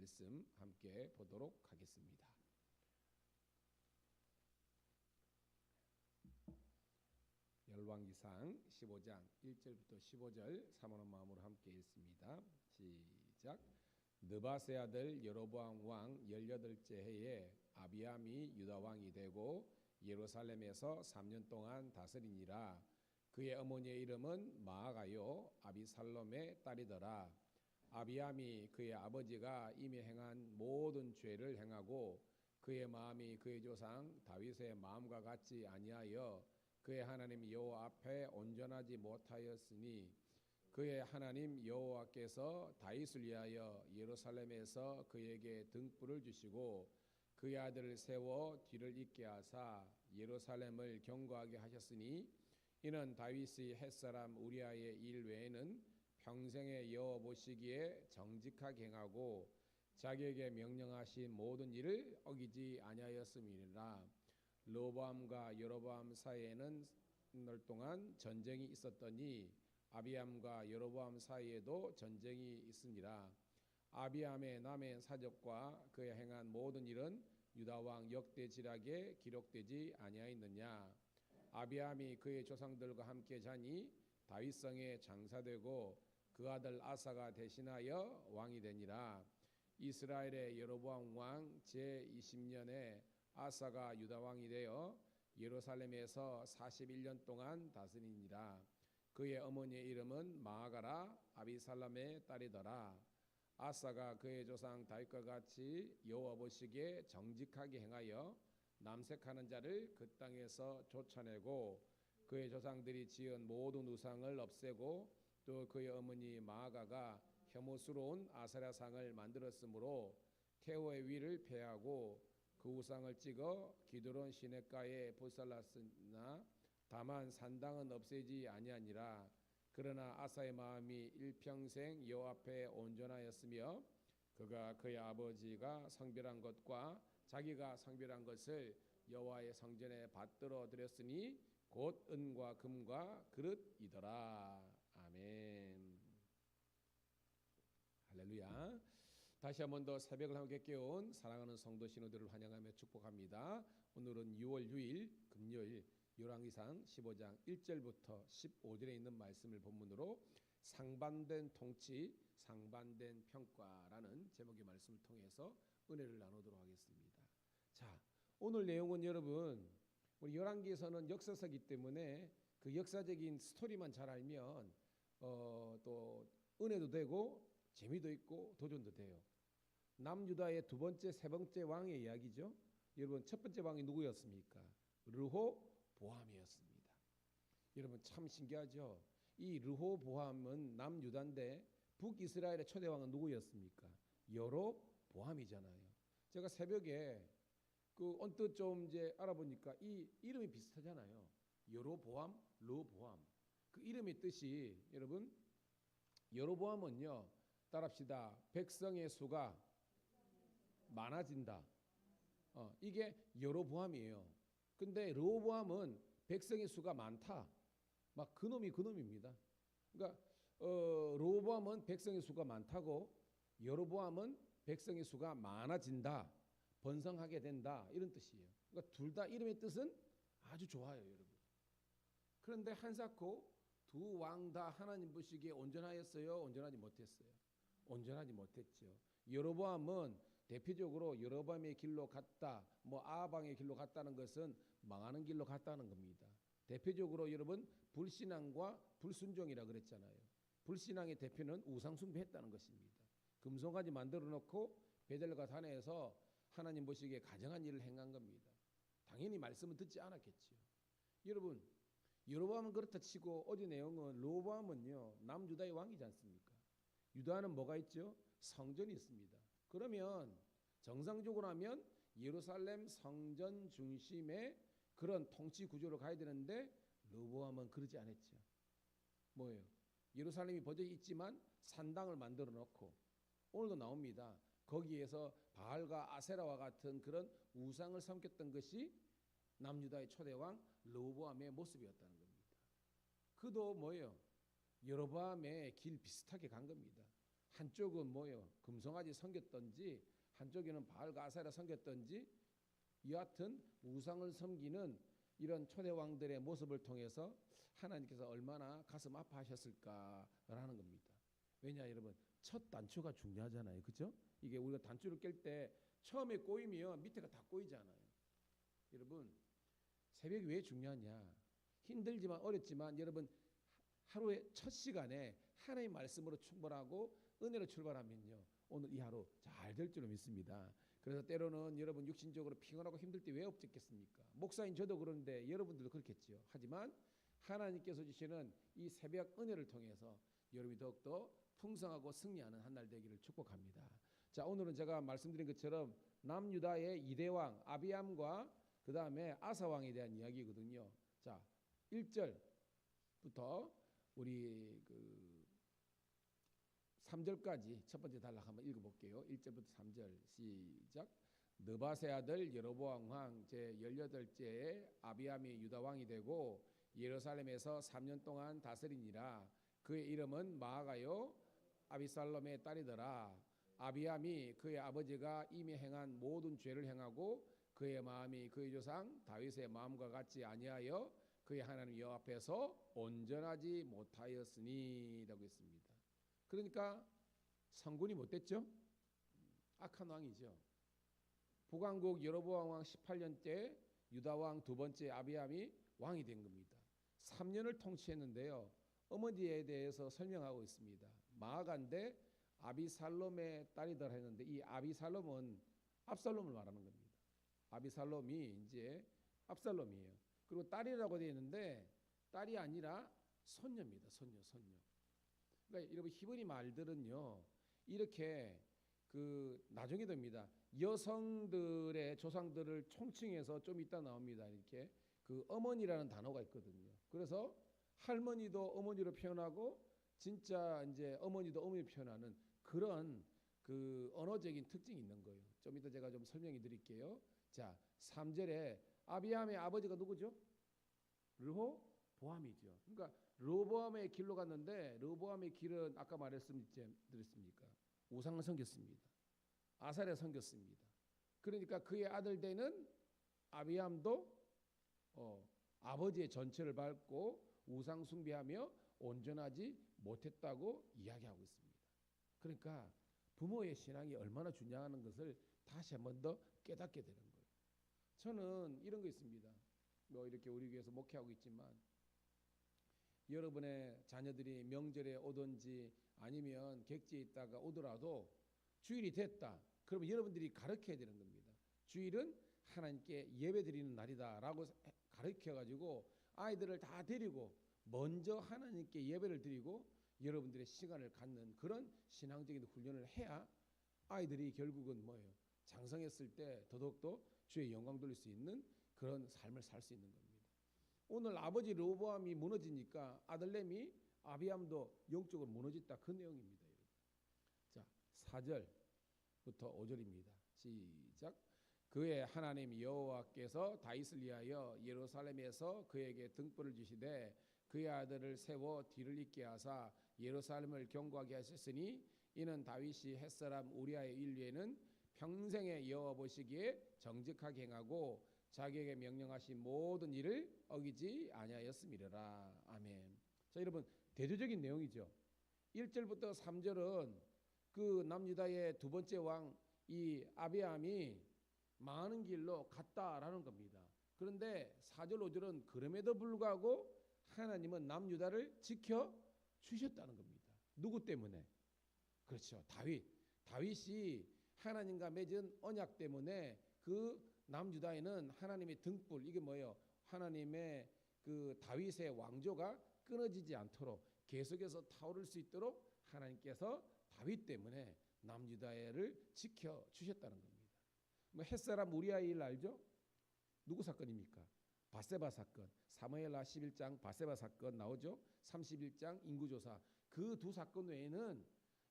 말씀 함께 보도록 하겠습니다. 열왕기상 15장 1절부터 15절 사모하는 마음으로 함께 읽습니다. 시작. 느바세 아들 여로보암 왕 18째 해에 아비암이 유다 왕이 되고 예루살렘에서 3년 동안 다스리니라. 그의 어머니의 이름은 마아가요 아비살롬의 딸이더라. 아비암이 그의 아버지가 이미 행한 모든 죄를 행하고 그의 마음이 그의 조상 다윗의 마음과 같지 아니하여 그의 하나님 여호와 앞에 온전하지 못하였으니 그의 하나님 여호와께서 다윗을 위하여 예루살렘에서 그에게 등불을 주시고 그의 아들을 세워 뒤를 잇게 하사 예루살렘을 경고하게 하셨으니 이는 다윗의 햇사람 우리아의 일 외에는 평생에 여호와 보시기에 정직하게 행하고 자기에게 명령하신 모든 일을 어기지 아니하였음이니라. 르호보암과 여로보암 사이에는 날 동안 전쟁이 있었더니 아비암과 여로보암 사이에도 전쟁이 있으니라. 아비암의 남의 사적과 그의 행한 모든 일은 유다 왕 역대지략에 기록되지 아니하였느냐. 아비암이 그의 조상들과 함께 자니 다윗성에 장사되고 그 아들 아사가 대신하여 왕이 되니라. 이스라엘의 여로보암 왕 제20년에 아사가 유다 왕이 되어 예루살렘에서 41년 동안 다스리니라. 그의 어머니의 이름은 마아가라 아비살람의 딸이더라. 아사가 그의 조상 다윗과 같이 여호와 보시기에 정직하게 행하여 남색하는 자를 그 땅에서 쫓아내고 그의 조상들이 지은 모든 우상을 없애고 또 그의 어머니 마아가가 혐오스러운 아세라상을 만들었으므로 태호의 위를 폐하고 그 우상을 찍어 기드론 시냇가에 불살랐으나 다만 산당은 없애지 아니하니라. 그러나 아사의 마음이 일평생 여호와 앞에 온전하였으며 그가 그의 아버지가 성별한 것과 자기가 성별한 것을 여호와의 성전에 받들어 드렸으니 곧 은과 금과 그릇이더라. 아멘. 할렐루야. 다시 한 번 더 새벽을 함께 깨운 사랑하는 성도 신우들을 환영하며 축복합니다. 오늘은 6월 6일 금요일 열왕기상 15장 1절부터 15절에 있는 말씀을 본문으로 상반된 통치, 상반된 평가라는 제목의 말씀을 통해서 은혜를 나누도록 하겠습니다. 자, 오늘 내용은 여러분 우리 열왕기에서는 역사서이기 때문에 그 역사적인 스토리만 잘 알면 또 은혜도 되고 재미도 있고 도전도 돼요. 남유다의 두 번째, 세 번째 왕의 이야기죠. 여러분 첫 번째 왕이 누구였습니까? 르호보암이었습니다. 여러분 참 신기하죠. 이 르호보암은 남유다인데 북이스라엘의 초대 왕은 누구였습니까? 여로보암이잖아요. 제가 새벽에 그 언뜻 좀 이제 알아보니까 이 이름이 비슷하잖아요. 여로보암, 르호보암. 그 이름의 뜻이 여러분 여로보암은요. 따라합시다. 백성의 수가 많아진다. 이게 여로보암이에요. 근데 르호보암은 백성의 수가 많다. 막 그놈이 그놈입니다. 그러니까 르호보암은 백성의 수가 많다고 여로보암은 백성의 수가 많아진다. 번성하게 된다. 이런 뜻이에요. 그러니까 둘 다 이름의 뜻은 아주 좋아요, 여러분. 그런데 한사코 두 왕 다 하나님 보시기에 온전하였어요? 온전하지 못했어요? 온전하지 못했죠. 여로보암은 대표적으로 여로보암의 길로 갔다, 뭐 아방의 길로 갔다는 것은 망하는 길로 갔다는 겁니다. 대표적으로 여러분 불신앙과 불순종이라 그랬잖아요. 불신앙의 대표는 우상숭배했다는 것입니다. 금송아지 만들어 놓고 베델과 단에서 하나님 보시기에 가정한 일을 행한 겁니다. 당연히 말씀은 듣지 않았겠죠. 여러분 여로보암은 그렇다 치고 어제 내용은 르호보암은요 남유다의 왕이지 않습니까? 유다는 뭐가 있죠? 성전이 있습니다. 그러면 정상적으로 하면 예루살렘 성전 중심의 그런 통치 구조로 가야 되는데 르호보암은 그러지 않았죠. 뭐예요? 예루살렘이 버젓이 있지만 산당을 만들어 놓고 오늘도 나옵니다. 거기에서 바알과 아세라와 같은 그런 우상을 섬겼던 것이 남유다의 초대왕 르호보암의 모습이었다는 겁니다. 그도 뭐예요? 여로보암의 길 비슷하게 간 겁니다. 한쪽은 뭐요? 금송아지 섬겼던지 한쪽에는 바알과 아세라 섬겼던지 여하튼 우상을 섬기는 이런 초대 왕들의 모습을 통해서 하나님께서 얼마나 가슴 아파하셨을까라는 겁니다. 왜냐 여러분 첫 단추가 중요하잖아요. 그죠? 이게 우리가 단추를 깰 때 처음에 꼬이면 밑에가 다 꼬이잖아요. 여러분 새벽이 왜 중요하냐? 힘들지만 어렵지만 여러분 하루의 첫 시간에 하나님의 말씀으로 충분하고 은혜로 출발하면요 오늘 이 하루 잘 될 줄로 믿습니다. 그래서 때로는 여러분 육신적으로 피곤하고 힘들 때 왜 없겠습니까? 목사인 저도 그런데 여러분들도 그렇겠지요. 하지만 하나님께서 주시는 이 새벽 은혜를 통해서 여러분이 더욱더 풍성하고 승리하는 한 날 되기를 축복합니다. 자, 오늘은 제가 말씀드린 것처럼 남유다의 2대 왕 아비암과 그 다음에 아사 왕에 대한 이야기거든요. 자, 1절부터 우리 그 3절까지 첫 번째 단락 한번 읽어볼게요. 1절부터 3절 시작. 느밧의 아들 여로보암 왕 제18제에 아비암이 유다 왕이 되고 예루살렘에서 3년 동안 다스리니라. 그의 이름은 마아가요 아비살롬의 딸이더라. 아비암이 그의 아버지가 이미 행한 모든 죄를 행하고 그의 마음이 그의 조상 다윗의 마음과 같지 아니하여 그의 하나님 여호와 앞에서 온전하지 못하였으니 라고 했습니다. 그러니까 성군이 못됐죠? 악한 왕이죠. 북왕국 여로보암 왕 18년 때 유다 왕 두 번째 아비암이 왕이 된 겁니다. 3년을 통치했는데요. 어머니에 대해서 설명하고 있습니다. 마아가인데 아비살롬의 딸이더라 했는데 이 아비살롬은 압살롬을 말하는 겁니다. 아비살롬이 이제 압살롬이에요. 그리고 딸이라고 되어 있는데 딸이 아니라 손녀입니다. 손녀. 그러니까 여러분 히브리 말들은요 이렇게 그 나중에 됩니다. 여성들의 조상들을 총칭해서 좀 이따 나옵니다. 이렇게 그 어머니라는 단어가 있거든요. 그래서 할머니도 어머니로 표현하고 진짜 이제 어머니도 어머니로 표현하는 그런 그 언어적인 특징이 있는 거예요. 좀 이따 제가 좀 설명해 드릴게요. 자, 3절에 아비암의 아버지가 누구죠? 르호보암이죠. 그러니까 르호보암의 길로 갔는데 르호보암의 길은 아까 말했습니까? 우상을 섬겼습니다. 아사를 섬겼습니다. 그러니까 그의 아들 되는 아비암도 아버지의 전체를 밟고 우상 숭배하며 온전하지 못했다고 이야기하고 있습니다. 그러니까 부모의 신앙이 얼마나 중요한 것을 다시 한 번 더 깨닫게 되는 거예요. 저는 이런 거 있습니다. 뭐 이렇게 우리 교회에서 목회하고 있지만 여러분의 자녀들이 명절에 오든지 아니면 객지에 있다가 오더라도 주일이 됐다. 그러면 여러분들이 가르쳐야 되는 겁니다. 주일은 하나님께 예배드리는 날이다라고 가르쳐가지고 아이들을 다 데리고 먼저 하나님께 예배를 드리고 여러분들의 시간을 갖는 그런 신앙적인 훈련을 해야 아이들이 결국은 뭐예요? 장성했을 때 더더욱더 주의 영광 돌릴 수 있는 그런 삶을 살 수 있는 겁니다. 오늘 아버지 르호보암이 무너지니까 아들내미 아비암도 영적으로 무너졌다. 그 내용입니다. 자, 4절부터 5절입니다. 시작. 그의 하나님 여호와께서 다윗을 위하여 예루살렘에서 그에게 등불을 주시되 그의 아들을 세워 뒤를 잇게 하사 예루살렘을 경고하게 하셨으니 이는 다윗이 햇사람 우리아의 인류에는 평생에 여호와 보시기에 정직하게 행하고 자기에게 명령하신 모든 일을 어기지 아니하였음이라. 아멘. 자, 여러분 대조적인 내용이죠. 1절부터 3절은 그 남유다의 두 번째 왕 이 아비암이 망하는 길로 갔다라는 겁니다. 그런데 4절 5절은 그럼에도 불구하고 하나님은 남유다를 지켜 주셨다는 겁니다. 누구 때문에? 그렇죠. 다윗이 하나님과 맺은 언약 때문에 그 남유다에는 하나님의 등불, 이게 뭐예요? 하나님의 그 다윗의 왕조가 끊어지지 않도록 계속해서 타오를 수 있도록 하나님께서 다윗 때문에 남유다를 지켜 주셨다는 겁니다. 뭐 햇사람 우리아의 일 알죠? 누구 사건입니까? 밧세바 사건. 사무엘하 11장 밧세바 사건 나오죠? 31장 인구조사. 그 두 사건 외에는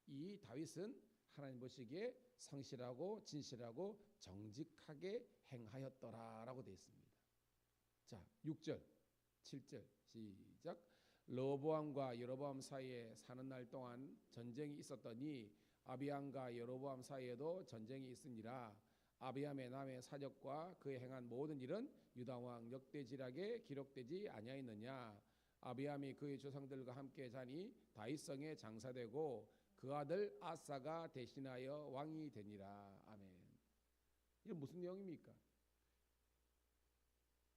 이 다윗은 하나님 보시기에 성실하고 진실하고 정직하게 행하였더라라고 되어 있습니다. 자, 6절, 7절 시작. 르호보암과 여로보암 사이에 사는 날 동안 전쟁이 있었더니 아비암과 여로보암 사이에도 전쟁이 있으니라. 아비암의 남의 사적과 그의 행한 모든 일은 유다 왕 역대지략에 기록되지 아니하였느냐. 아비암이 그의 조상들과 함께 자니 다윗성에 장사되고 그 아들 아사가 대신하여 왕이 되니라. 아멘. 이건 무슨 내용입니까?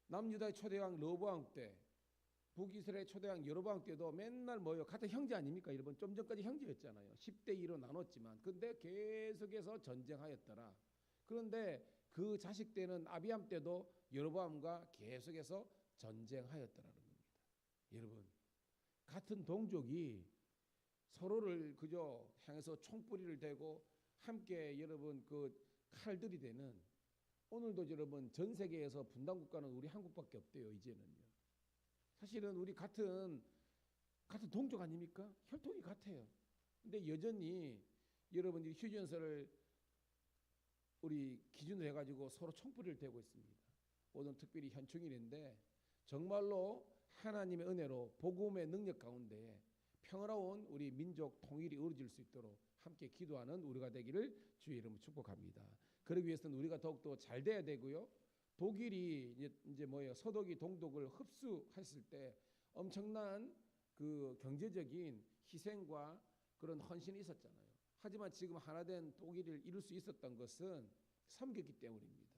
남유다의 초대왕 르호보암 때, 북이스라엘 초대왕 여로보암 때도 맨날 뭐요? 같은 형제 아닙니까? 여러분 좀 전까지 형제였잖아요. 10대 2로 나눴지만 근데 계속해서 전쟁하였더라. 그런데 그 자식 때는 아비암 때도 여로보암과 계속해서 전쟁하였더라는 겁니다. 여러분 같은 동족이 서로를 그저 향해서 총뿌리를 대고 함께 여러분 그 칼들이 되는, 오늘도 여러분 전 세계에서 분단 국가는 우리 한국밖에 없대요. 이제는요. 사실은 우리 같은 동족 아닙니까? 혈통이 같아요. 근데 여전히 여러분들이 휴전선을 우리 기준으로 해가지고 서로 총뿌리를 대고 있습니다. 오늘 특별히 현충일인데 정말로 하나님의 은혜로 복음의 능력 가운데 평화로운 우리 민족 통일이 이루어질 수 있도록 함께 기도하는 우리가 되기를 주의 이름으로 축복합니다. 그러기 위해서는 우리가 더욱더 잘 돼야 되고요. 독일이 이제 뭐예요? 서독이 동독을 흡수했을 때 엄청난 그 경제적인 희생과 그런 헌신이 있었잖아요. 하지만 지금 하나된 독일을 이룰 수 있었던 것은 섬겼기 때문입니다.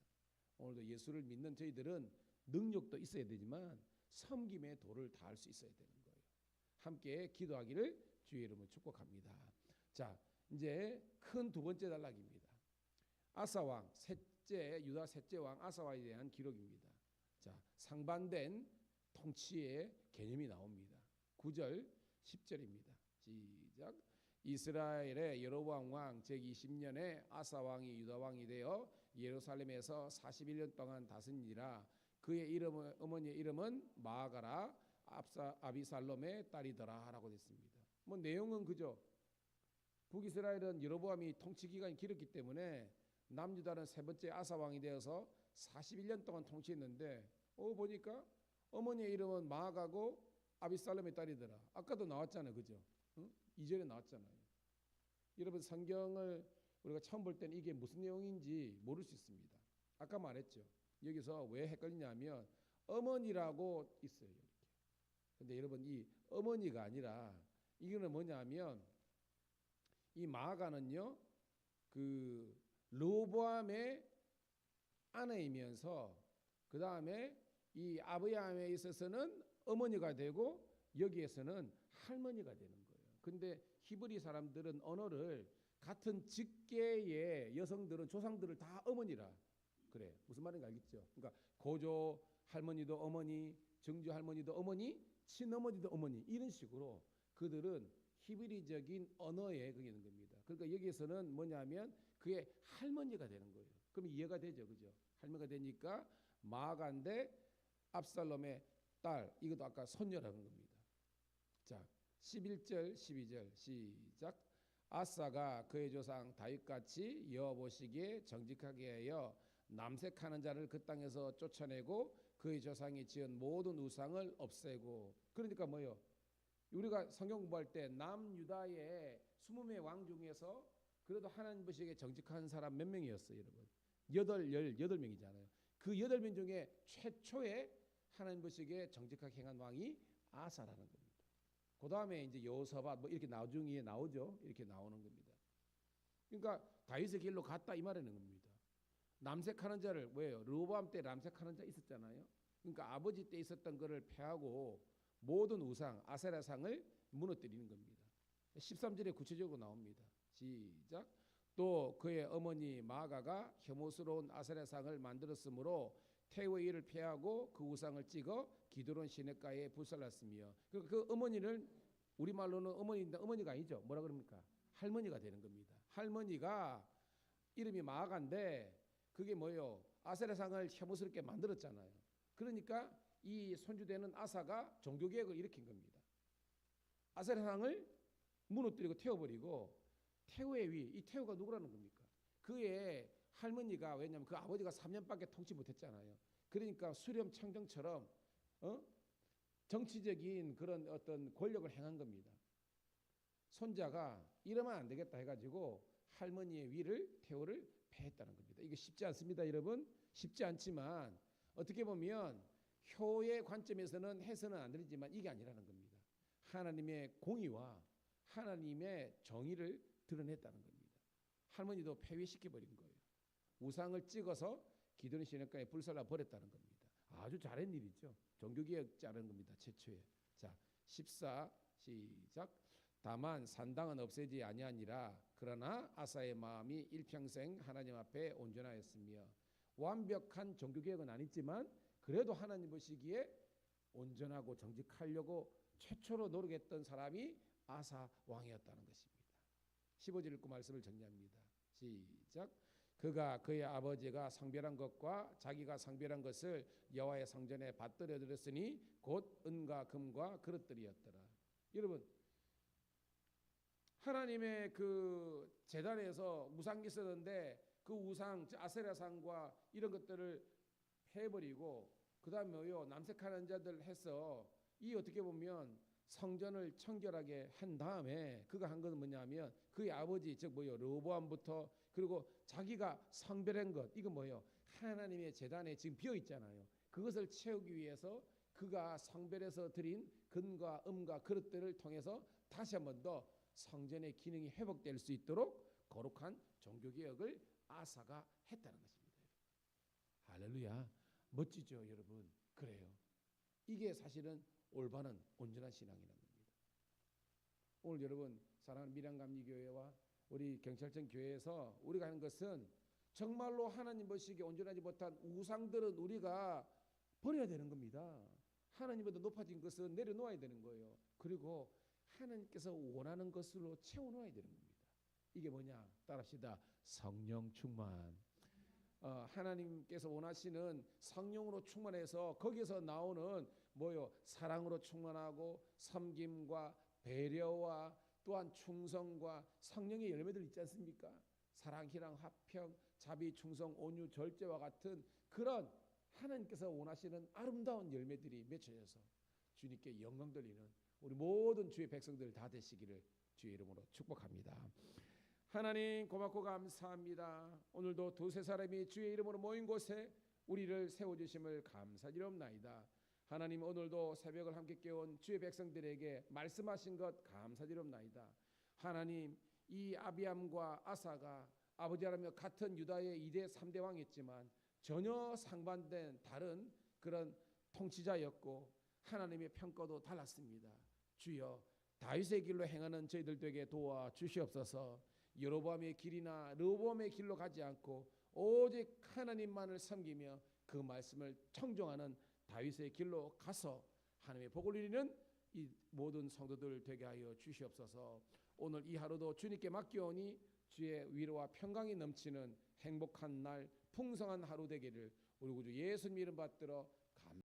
오늘도 예수를 믿는 저희들은 능력도 있어야 되지만 섬김의 도를 다할 수 있어야 되는 거예요. 함께 기도하기를 주의 이름으로 축복합니다. 자, 이제 큰 두 번째 단락입니다. 아사 왕, 유다 셋째 왕 아사 왕에 대한 기록입니다. 자, 상반된 통치의 개념이 나옵니다. 9절, 10절입니다. 시작. 이스라엘의 여로보암 왕 제20년에 아사 왕이 유다 왕이 되어 예루살렘에서 41년 동안 다스리니라. 그의 이름은 어머니의 이름은 마아가라 아비살롬의 딸이더라라고 됐습니다. 뭐 내용은 그죠. 북이스라엘은 여로보암이 통치 기간이 길었기 때문에 남유다는 세 번째 아사 왕이 되어서 41년 동안 통치했는데 보니까 어머니의 이름은 마아가고 아비살롬의 딸이더라. 아까도 나왔잖아요. 그죠? 응? 2절에 나왔잖아요. 여러분 성경을 우리가 처음 볼 때는 이게 무슨 내용인지 모를 수 있습니다. 아까 말했죠. 여기서 왜 헷갈리냐면 어머니라고 있어요. 이렇게. 근데 여러분 이 어머니가 아니라 이거는 뭐냐면 이 마아가는요. 그 르호보암의 아내이면서 그 다음에 이 아브야함에 있어서는 어머니가 되고 여기에서는 할머니가 되는 거예요. 근데 히브리 사람들은 언어를 같은 직계의 여성들은 조상들을 다 어머니라 그래. 무슨 말인지 알겠죠? 그러니까 고조 할머니도 어머니, 정주 할머니도 어머니, 친어머니도 어머니 이런 식으로 그들은 히브리적인 언어에 그게 있는 겁니다. 그러니까 여기에서는 뭐냐면 그의 할머니가 되는 거예요. 그럼 이해가 되죠, 그죠? 할머니가 되니까 마아가인데 압살롬의 딸, 이것도 아까 손녀라는 겁니다. 자, 11절, 12절 시작. 아사가 그의 조상 다윗같이 여호와 보시기에 정직하게 하여 남색하는 자를 그 땅에서 쫓아내고 그의 조상이 지은 모든 우상을 없애고. 그러니까 뭐요? 우리가 성경 공부할 때 남유다의 20명의 왕 중에서 그래도 하나님 보시기에 정직한 사람 몇 명이었어요, 여러분? 18명이잖아요. 그 8명 중에 최초의 하나님 보시기에 정직하게 행한 왕이 아사라는 겁니다. 그 다음에 이제 여호사밧 뭐 이렇게 나중에 나오죠. 이렇게 나오는 겁니다. 그러니까 다윗의 길로 갔다 이 말하는 겁니다. 남색하는 자를 왜요? 르호보암 때 남색하는 자 있었잖아요. 그러니까 아버지 때 있었던 것을 폐하고 모든 우상 아세라상을 무너뜨리는 겁니다. 13절에 구체적으로 나옵니다. 시작. 또 그의 어머니 마아가가 혐오스러운 아세라상을 만들었으므로 태우의 일을 피하고 그 우상을 찍어 기드론 시냇가에 불살랐으며 그 어머니를 우리말로는 어머니인데 어머니가 아니죠. 뭐라 그럽니까? 할머니가 되는 겁니다. 할머니가 이름이 마아가인데 그게 뭐예요? 아세라상을 혐오스럽게 만들었잖아요. 그러니까 이 손주되는 아사가 종교개혁을 일으킨 겁니다. 아세라상을 무너뜨리고 태워버리고 태우의 위, 이 태우가 누구라는 겁니까? 그의 할머니가 왜냐하면 그 아버지가 3년밖에 통치 못했잖아요. 그러니까 수렴 청정처럼 정치적인 그런 어떤 권력을 행한 겁니다. 손자가 이러면 안 되겠다 해가지고 할머니의 위를 태호를 패했다는 겁니다. 이게 쉽지 않습니다, 여러분. 쉽지 않지만 어떻게 보면 효의 관점에서는 해서는 안 되지만 이게 아니라는 겁니다. 하나님의 공의와 하나님의 정의를 드러냈다는 겁니다. 할머니도 폐위시켜버린 거예요. 우상을 찍어서 기드론 시내가에 불살라 버렸다는 겁니다. 아주 잘한 일이죠. 종교개혁자라는 겁니다. 최초에. 자, 14 시작. 다만 산당은 없애지 아니하니라. 그러나 아사의 마음이 일평생 하나님 앞에 온전하였으며, 완벽한 종교개혁은 아니지만 그래도 하나님 보시기에 온전하고 정직하려고 최초로 노력했던 사람이 아사 왕이었다는 것입니다. 15절 읽고 말씀을 정리합니다. 시작. 그가 그의 아버지가 상별한 것과 자기가 상별한 것을 여호와의 성전에 받들어 드렸으니 곧 은과 금과 그릇들이었더라. 여러분, 하나님의 그 제단에서 우상이 있었는데 그 우상 아세라상과 이런 것들을 해버리고 그다음에 뭐요, 남색하는 자들 해서 이 어떻게 보면 성전을 청결하게 한 다음에 그가 한 것은 뭐냐면 그의 아버지 즉 뭐요, 르호보암부터 그리고 자기가 성별한 것, 이거 뭐요, 하나님의 제단에 지금 비어 있잖아요. 그것을 채우기 위해서 그가 성별해서 드린 금과 음과 그릇들을 통해서 다시 한 번 더 성전의 기능이 회복될 수 있도록 거룩한 종교개혁을 아사가 했다는 것입니다. 할렐루야. 멋지죠, 여러분. 그래요. 이게 사실은 올바른 온전한 신앙이라는 겁니다. 오늘 여러분 사랑하는 밀양감리교회와 우리 경찰청 교회에서 우리가 하는 것은 정말로 하나님 보시기에 온전하지 못한 우상들은 우리가 버려야 되는 겁니다. 하나님보다 높아진 것은 내려놓아야 되는 거예요. 그리고 하나님께서 원하는 것으로 채워놓아야 되는 겁니다. 이게 뭐냐? 따라합시다. 성령 충만. 하나님께서 원하시는 성령으로 충만해서 거기서 나오는 뭐요? 사랑으로 충만하고 섬김과 배려와 또한 충성과 성령의 열매들 있지 않습니까? 사랑, 희랑, 화평, 자비, 충성, 온유, 절제와 같은 그런 하나님께서 원하시는 아름다운 열매들이 맺혀져서 주님께 영광 돌리는 우리 모든 주의 백성들 다 되시기를 주의 이름으로 축복합니다. 하나님 고맙고 감사합니다. 오늘도 두세 사람이 주의 이름으로 모인 곳에 우리를 세워주심을 감사드리옵나이다. 하나님, 오늘도 새벽을 함께 깨운 주의 백성들에게 말씀하신 것 감사드리옵나이다. 하나님, 이 아비암과 아사가 아버지 하나님과 같은 유다의 2대 3대 왕이었지만 전혀 상반된 다른 그런 통치자였고 하나님의 평가도 달랐습니다. 주여, 다윗의 길로 행하는 저희들 되게 도와 주시옵소서. 여로보암의 길이나 르호보암의 길로 가지 않고 오직 하나님만을 섬기며 그 말씀을 청종하는 다윗의 길로 가서 하나님의 복을 누리는 이 모든 성도들 되게 하여 주시옵소서. 오늘 이 하루도 주님께 맡겨오니 주의 위로와 평강이 넘치는 행복한 날, 풍성한 하루 되기를 우리 구주 예수님 이름 받들어